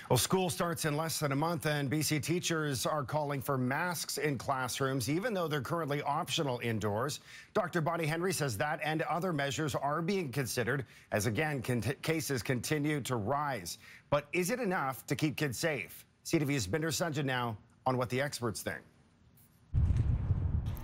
Well, school starts in less than a month, and BC teachers are calling for masks in classrooms, even though they're currently optional indoors. Dr. Bonnie Henry says that and other measures are being considered as, again, cases continue to rise. But is it enough to keep kids safe? CTV's Binder Sanjan now on what the experts think.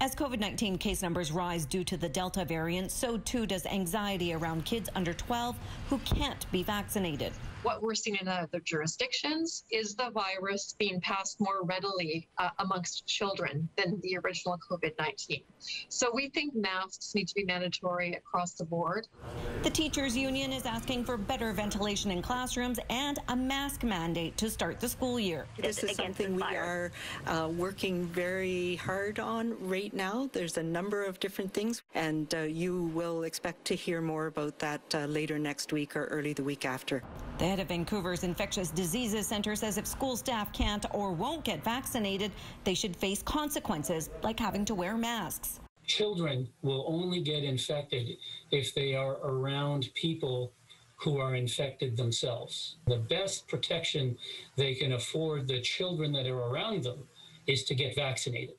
As COVID-19 case numbers rise due to the Delta variant, so too does anxiety around kids under 12 who can't be vaccinated. What we're seeing in other jurisdictions is the virus being passed more readily amongst children than the original COVID-19. So we think masks need to be mandatory across the board. The teachers union is asking for better ventilation in classrooms and a mask mandate to start the school year. This is something we are working very hard on right now. There's a number of different things, and you will expect to hear more about that later next week or early the week after. The head of Vancouver's Infectious Diseases Centre says if school staff can't or won't get vaccinated, they should face consequences like having to wear masks. Children will only get infected if they are around people who are infected themselves. The best protection they can afford the children that are around them is to get vaccinated.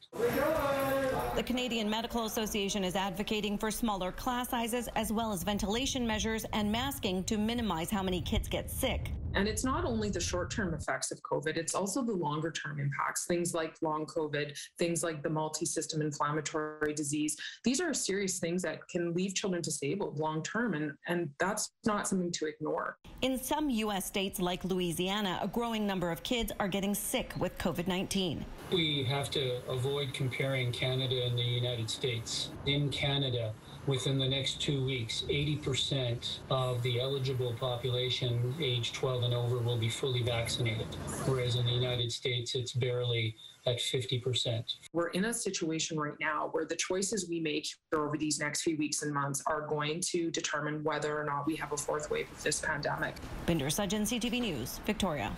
The Canadian Medical Association is advocating for smaller class sizes as well as ventilation measures and masking to minimize how many kids get sick. And it's not only the short-term effects of COVID, it's also the longer-term impacts, things like long COVID, things like the multi-system inflammatory disease. These are serious things that can leave children disabled long-term, and that's not something to ignore. In some U.S. states like Louisiana, a growing number of kids are getting sick with COVID-19. We have to avoid comparing Canada and the United States. In Canada, within the next 2 weeks, 80% of the eligible population age 12 and over will be fully vaccinated, whereas in the United States, it's barely at 50%. We're in a situation right now where the choices we make over these next few weeks and months are going to determine whether or not we have a fourth wave of this pandemic. Binder Sanjan, CTV News, Victoria.